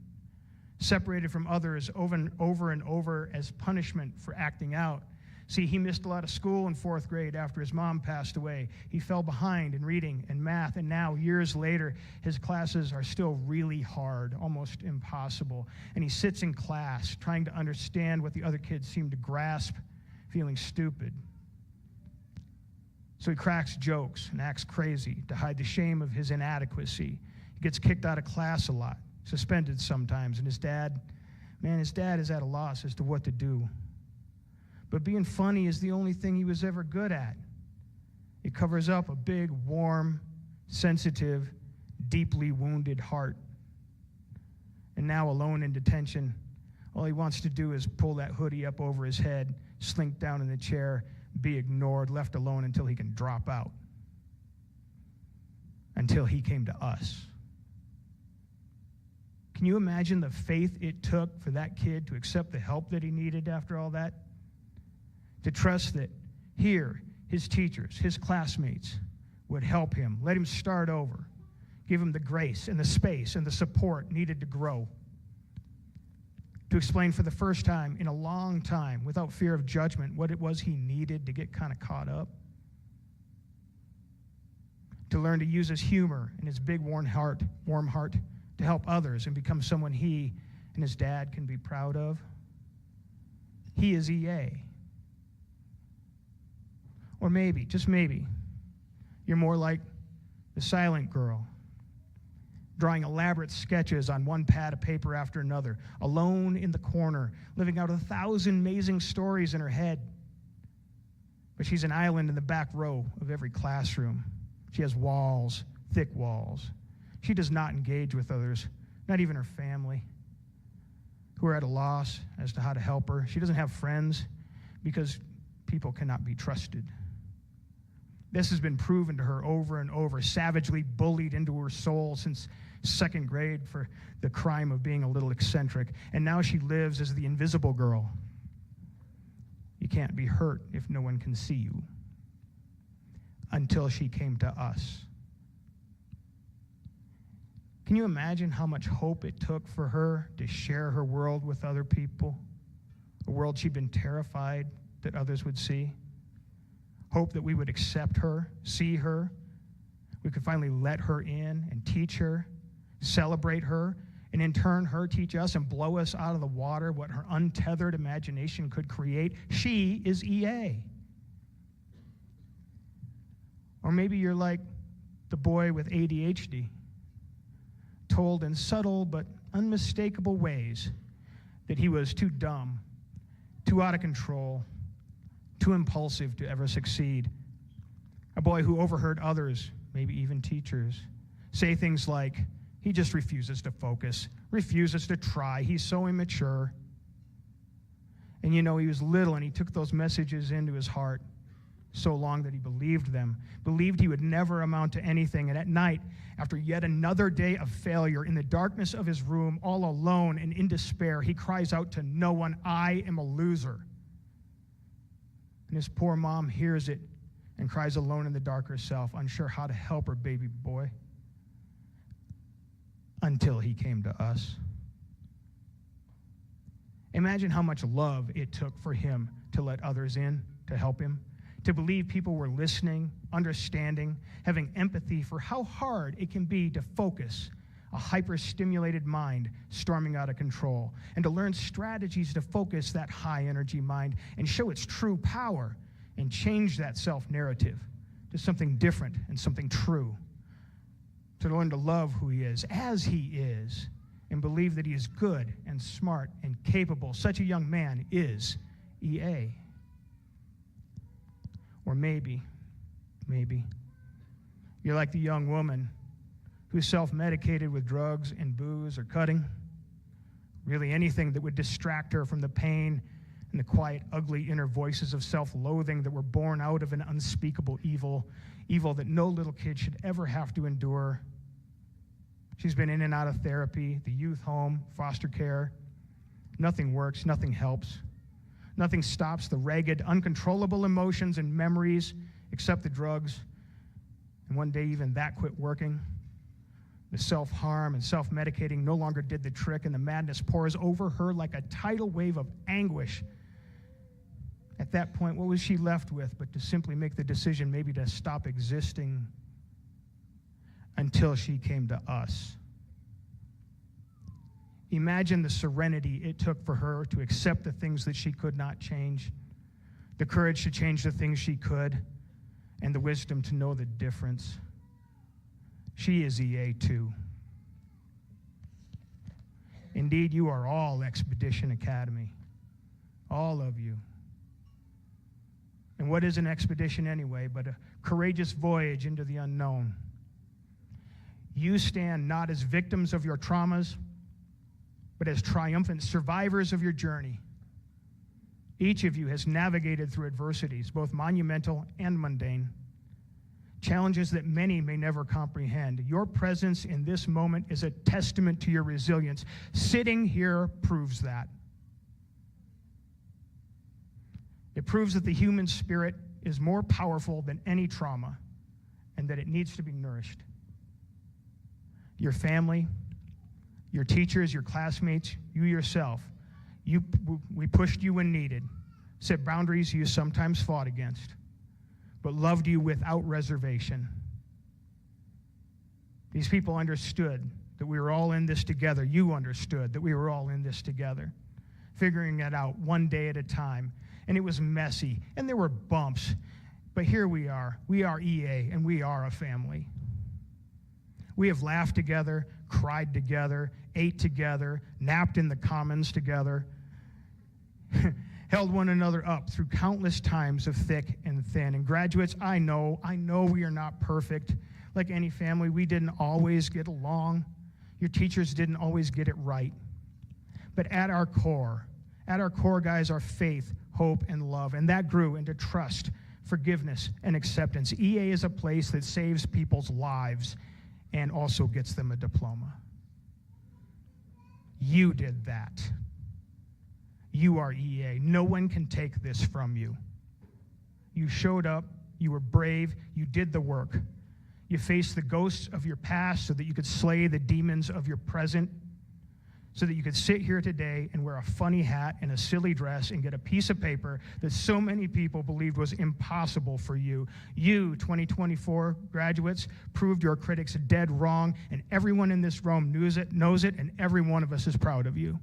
separated from others over and over as punishment for acting out. See, he missed a lot of school in 4th grade after his mom passed away. He fell behind in reading and math, and now, years later, his classes are still really hard, almost impossible. And he sits in class trying to understand what the other kids seem to grasp, feeling stupid. So he cracks jokes and acts crazy to hide the shame of his inadequacy. He gets kicked out of class a lot, suspended sometimes, and his dad is at a loss as to what to do. But being funny is the only thing he was ever good at. It covers up a big, warm, sensitive, deeply wounded heart. And now, alone in detention, all he wants to do is pull that hoodie up over his head, slink down in the chair, be ignored, left alone until he can drop out. Until he came to us. Can you imagine the faith it took for that kid to accept the help that he needed after all that? To trust that here, his teachers, his classmates would help him, let him start over, give him the grace and the space and the support needed to grow. To explain for the first time in a long time, without fear of judgment, what it was he needed to get kind of caught up. To learn to use his humor and his big warm heart to help others and become someone he and his dad can be proud of. He is EA. Or maybe, just maybe, you're more like the silent girl, drawing elaborate sketches on one pad of paper after another, alone in the corner, living out 1,000 amazing stories in her head. But she's an island in the back row of every classroom. She has walls, thick walls. She does not engage with others, not even her family, who are at a loss as to how to help her. She doesn't have friends because people cannot be trusted. This has been proven to her over and over, savagely bullied into her soul since 2nd grade for the crime of being a little eccentric. And now she lives as the invisible girl. You can't be hurt if no one can see you. Until she came to us. Can you imagine how much hope it took for her to share her world with other people? A world she'd been terrified that others would see? Hope that we would accept her, see her. We could finally let her in and teach her, celebrate her, and in turn, her teach us and blow us out of the water what her untethered imagination could create. She is EA. Or maybe you're like the boy with ADHD, told in subtle but unmistakable ways that he was too dumb, too out of control, too impulsive to ever succeed. A boy who overheard others, maybe even teachers, say things like, he just refuses to focus, refuses to try, he's so immature. And you know, he was little and he took those messages into his heart so long that he believed them, believed he would never amount to anything. And at night, after yet another day of failure, in the darkness of his room, all alone and in despair, he cries out to no one, I am a loser. And his poor mom hears it and cries alone in the dark herself, unsure how to help her baby boy. Until he came to us. Imagine how much love it took for him to let others in, to help him, to believe people were listening, understanding, having empathy for how hard it can be to focus a hyper-stimulated mind storming out of control, and to learn strategies to focus that high-energy mind and show its true power and change that self-narrative to something different and something true. To learn to love who he is as he is, and believe that he is good and smart and capable. Such a young man is EA. Or maybe you're like the young woman who's self-medicated with drugs and booze or cutting. Really anything that would distract her from the pain and the quiet, ugly inner voices of self-loathing that were born out of an unspeakable evil that no little kid should ever have to endure. She's been in and out of therapy, the youth home, foster care. Nothing works, nothing helps. Nothing stops the ragged, uncontrollable emotions and memories except the drugs. And one day even that quit working. The self-harm and self-medicating no longer did the trick, and the madness pours over her like a tidal wave of anguish. At that point, what was she left with but to simply make the decision maybe to stop existing until she came to us? Imagine the serenity it took for her to accept the things that she could not change, the courage to change the things she could, and the wisdom to know the difference. She is EA too. Indeed, you are all Expedition Academy, all of you. And what is an expedition anyway but a courageous voyage into the unknown? You stand not as victims of your traumas, but as triumphant survivors of your journey. Each of you has navigated through adversities, both monumental and mundane, challenges that many may never comprehend. Your presence in this moment is a testament to your resilience. Sitting here proves that. It proves that the human spirit is more powerful than any trauma and that it needs to be nourished. Your family, your teachers, your classmates, you yourself, we pushed you when needed, set boundaries you sometimes fought against, but loved you without reservation. These people understood that we were all in this together. You understood that we were all in this together, figuring it out one day at a time. And it was messy, and there were bumps, but here we are. We are EA, and we are a family. We have laughed together, cried together, ate together, napped in the commons together, held one another up through countless times of thick and thin. And graduates, I know we are not perfect. Like any family, we didn't always get along. Your teachers didn't always get it right. But at our core, guys, are faith, hope, and love. And that grew into trust, forgiveness, and acceptance. EA is a place that saves people's lives and also gets them a diploma. You did that. You are EA. No one can take this from you. You showed up, you were brave, you did the work. You faced the ghosts of your past so that you could slay the demons of your present, so that you could sit here today and wear a funny hat and a silly dress and get a piece of paper that so many people believed was impossible for you. You, 2024 graduates, proved your critics dead wrong, and everyone in this room knows it, and every one of us is proud of you.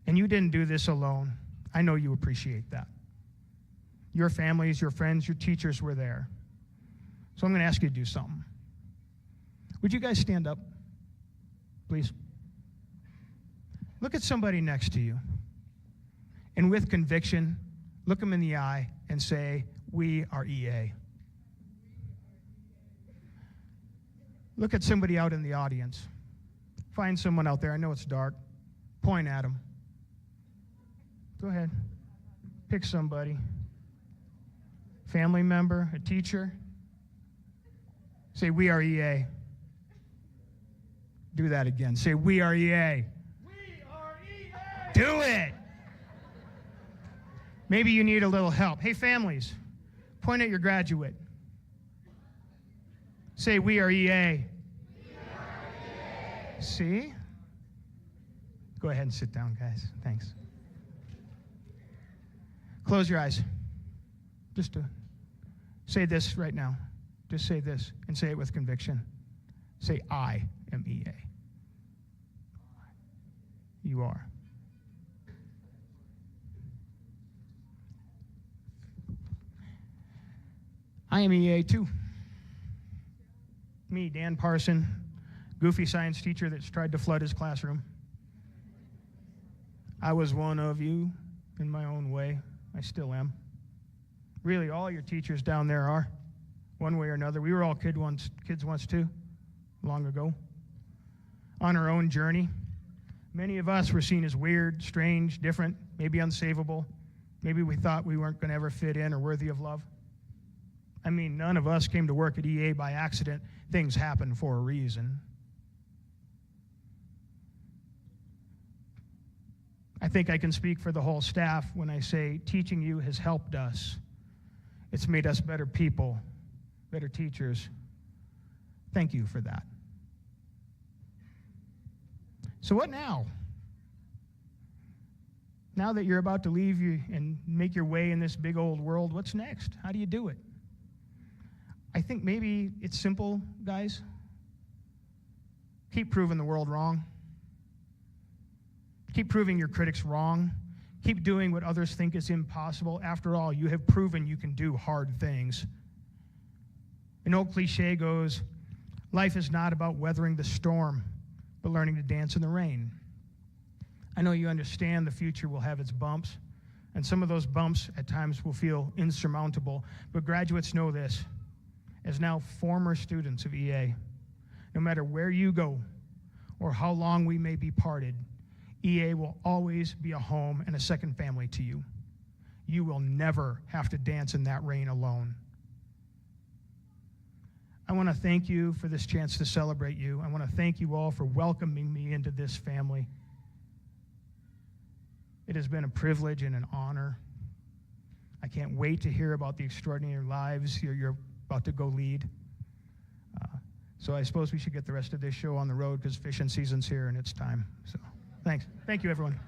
And you didn't do this alone. I know you appreciate that. Your families, your friends, your teachers were there. So I'm going to ask you to do something. Would you guys stand up, please? Look at somebody next to you, and with conviction, look them in the eye and say, "We are EA." Look at somebody out in the audience. Find someone out there. I know it's dark. Point at them. Go ahead. Pick somebody. Family member, a teacher. Say, "We are EA." Do that again. Say, "We are EA." Do it. Maybe you need a little help. Hey, families, point at your graduate. Say, "We are EA." See? Go ahead and sit down, guys. Thanks. Close your eyes. Just to say this right now. Just say this and say it with conviction. Say, "I am EA." You are. I am EA too. Me, Dan Parson, goofy science teacher that's tried to flood his classroom. I was one of you in my own way. I still am. Really, all your teachers down there are, one way or another. We were all kids once too, long ago. On our own journey, many of us were seen as weird, strange, different, maybe unsavable. Maybe we thought we weren't going to ever fit in or worthy of love. I mean, none of us came to work at EA by accident. Things happen for a reason. I think I can speak for the whole staff when I say teaching you has helped us. It's made us better people, better teachers. Thank you for that. So what now? Now that you're about to leave and make your way in this big old world, what's next? How do you do it? I think maybe it's simple, guys. Keep proving the world wrong. Keep proving your critics wrong. Keep doing what others think is impossible. After all, you have proven you can do hard things. An old cliche goes, life is not about weathering the storm, but learning to dance in the rain. I know you understand the future will have its bumps, and some of those bumps at times will feel insurmountable, but graduates know this. As now former students of EA, no matter where you go or how long we may be parted, EA will always be a home and a second family to you. You will never have to dance in that rain alone. I want to thank you for this chance to celebrate you. I want to thank you all for welcoming me into this family. It has been a privilege and an honor. I can't wait to hear about the extraordinary lives you're about to go lead. So I suppose we should get the rest of this show on the road because fishing season's here and it's time. So thanks. Thank you, everyone.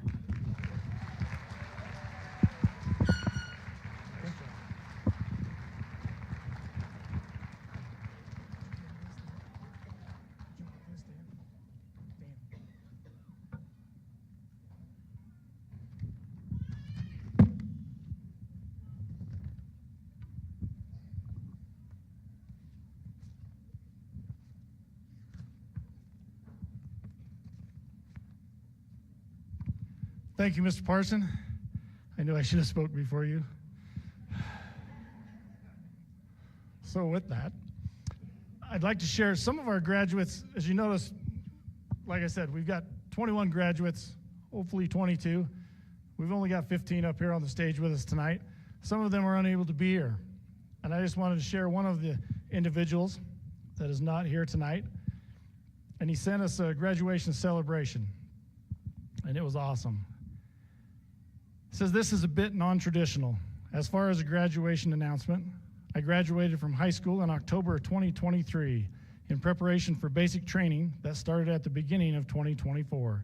Thank you, Mr. Parson. I knew I should have spoke before you. So with that, I'd like to share some of our graduates. As you notice, like I said, we've got 21 graduates, hopefully 22. We've only got 15 up here on the stage with us tonight. Some of them are unable to be here. And I just wanted to share one of the individuals that is not here tonight. And he sent us a graduation celebration. And it was awesome. It says, this is a bit non-traditional. As far as a graduation announcement, I graduated from high school in October of 2023 in preparation for basic training that started at the beginning of 2024.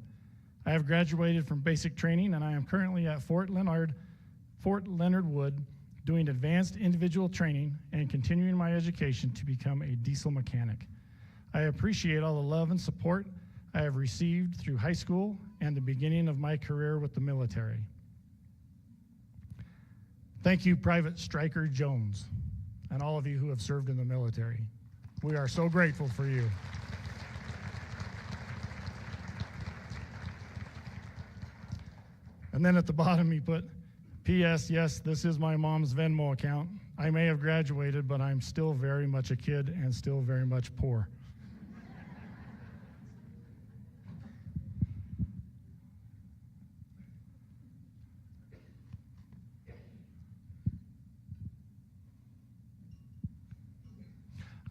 I have graduated from basic training and I am currently at Fort Leonard Wood doing advanced individual training and continuing my education to become a diesel mechanic. I appreciate all the love and support I have received through high school and the beginning of my career with the military. Thank you, Private Stryker Jones, and all of you who have served in the military. We are so grateful for you. And then at the bottom he put, P.S. Yes, this is my mom's Venmo account. I may have graduated, but I'm still very much a kid and still very much poor.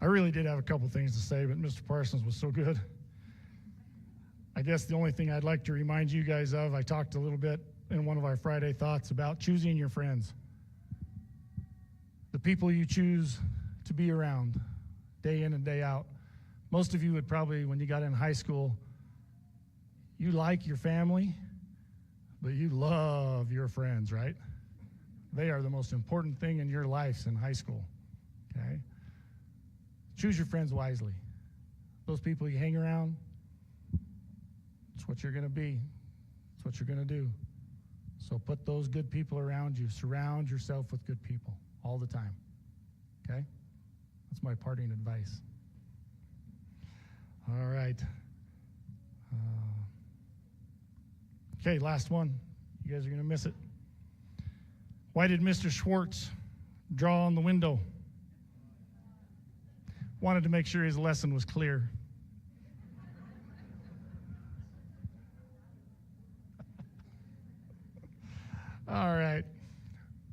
I really did have a couple things to say, but Mr. Parsons was so good. I guess the only thing I'd like to remind you guys of, I talked a little bit in one of our Friday thoughts about choosing your friends. The people you choose to be around day in and day out. Most of you would probably, when you got in high school, you like your family, but you love your friends, right? They are the most important thing in your lives in high school, okay? Choose your friends wisely. Those people you hang around, it's what you're going to be. It's what you're going to do. So put those good people around you. Surround yourself with good people all the time. Okay? That's my parting advice. All right. Okay, last one. You guys are going to miss it. Why did Mr. Schwartz draw on the window? Wanted to make sure his lesson was clear. All right,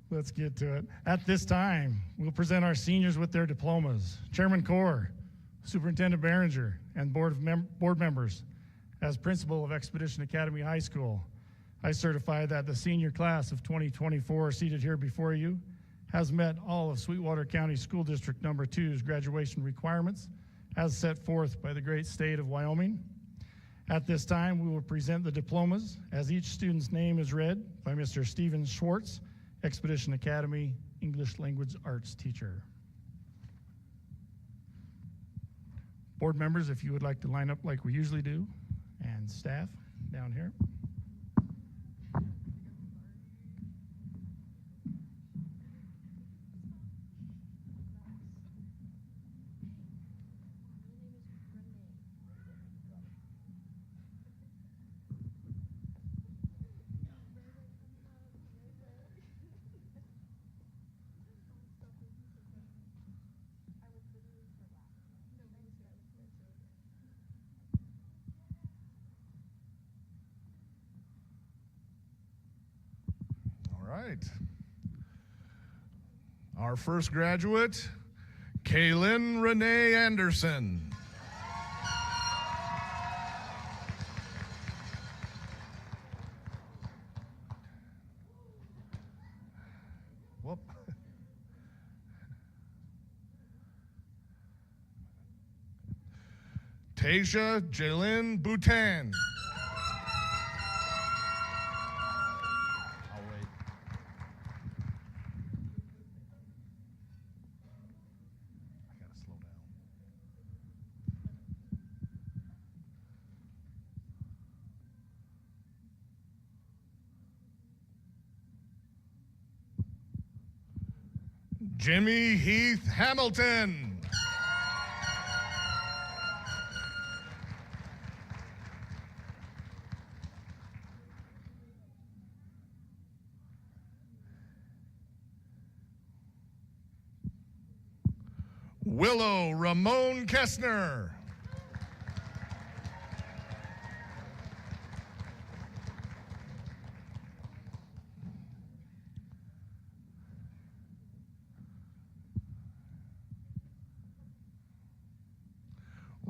let's get to it. At this time, we'll present our seniors with their diplomas. Chairman Corr, Superintendent Behringer, and board members. As principal of Expedition Academy High School, I certify that the senior class of 2024 seated here before you has met all of Sweetwater County School District Number 2's graduation requirements as set forth by the great state of Wyoming. At this time, we will present the diplomas as each student's name is read by Mr. Stephen Schwartz, Expedition Academy English Language Arts teacher. Board members, if you would like to line up like we usually do, and staff down here. Right. Our first graduate, Kaylin Renee Anderson. Whoop. Tasia Jalen Boutan. Jimmy Heath Hamilton. Willow Ramon Kessner.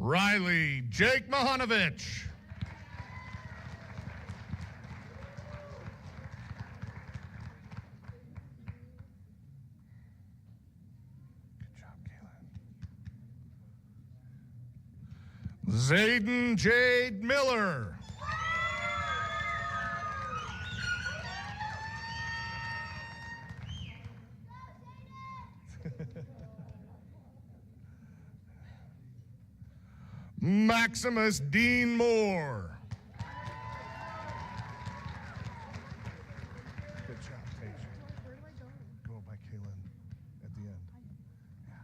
Riley Jake Mahanovich. Good job, Kaylin. Zayden Jade Miller. Maximus Dean Moore. Good job, Tasia. Where do I go? Go by Kaylin at the end. Yeah.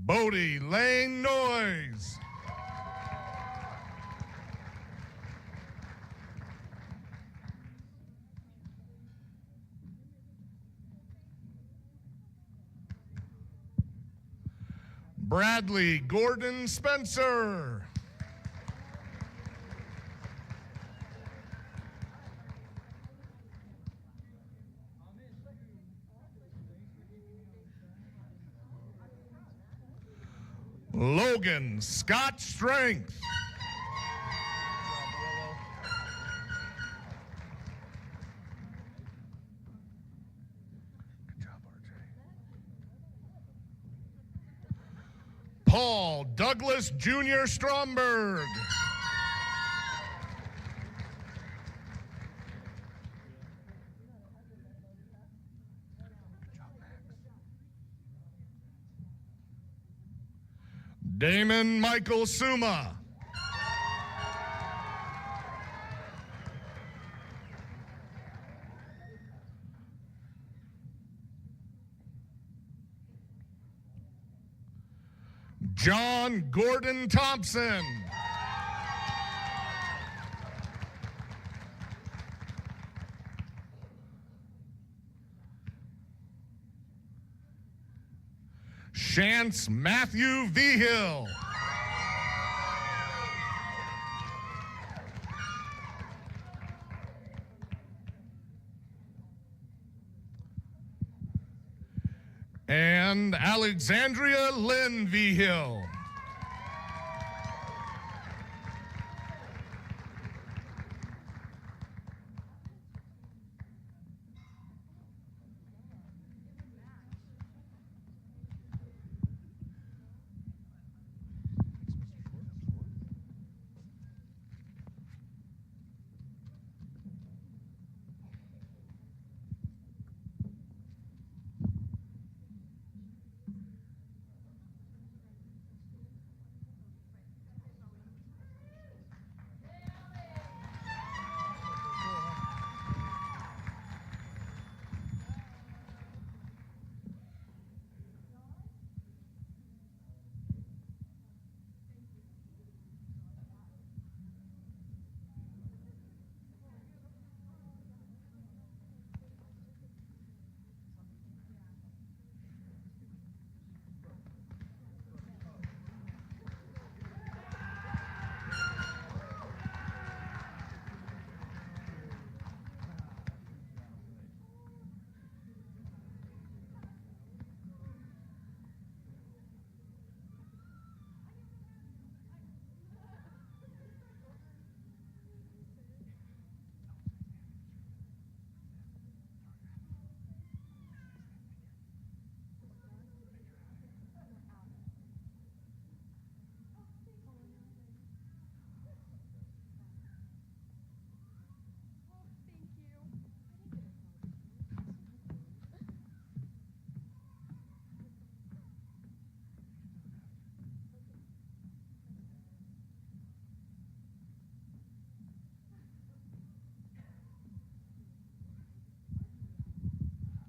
Bodie Lane Noyes. Bradley Gordon Spencer. Logan Scott Strength. Good job, RJ. Paul Douglas Jr. Stromberg. Damon Michael Suma. John Gordon Thompson. Chance Matthew Vigil. And Alexandria Lynn Vigil.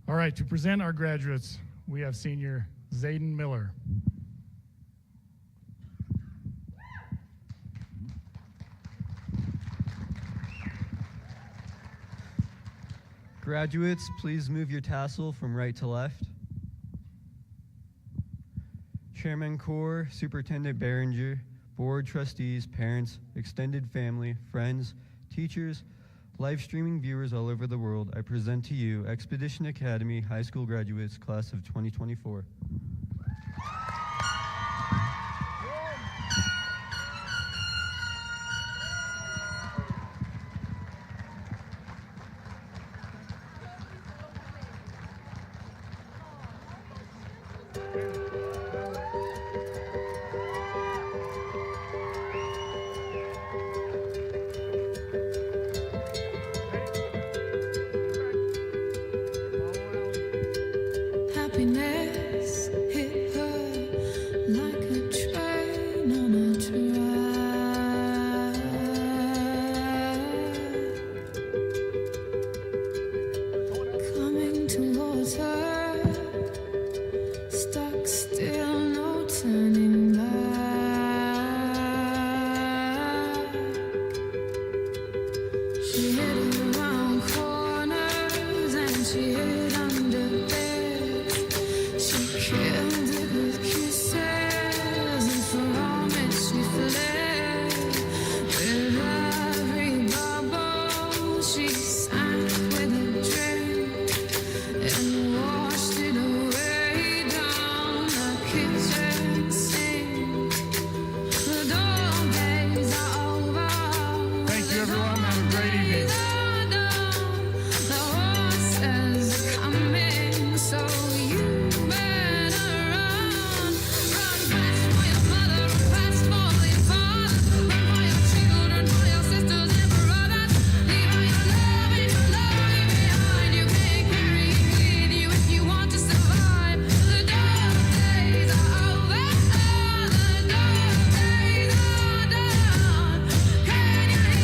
All right, to present our graduates, we have senior Zayden Miller. Graduates, please move your tassel from right to left. Chairman Corr, Superintendent Behringer, board trustees, parents, extended family, friends, teachers, live streaming viewers all over the world, I present to you Expedition Academy High School graduates, class of 2024. Happiness hit her like a train on a track. Coming towards her, stuck still, no turning back. She hit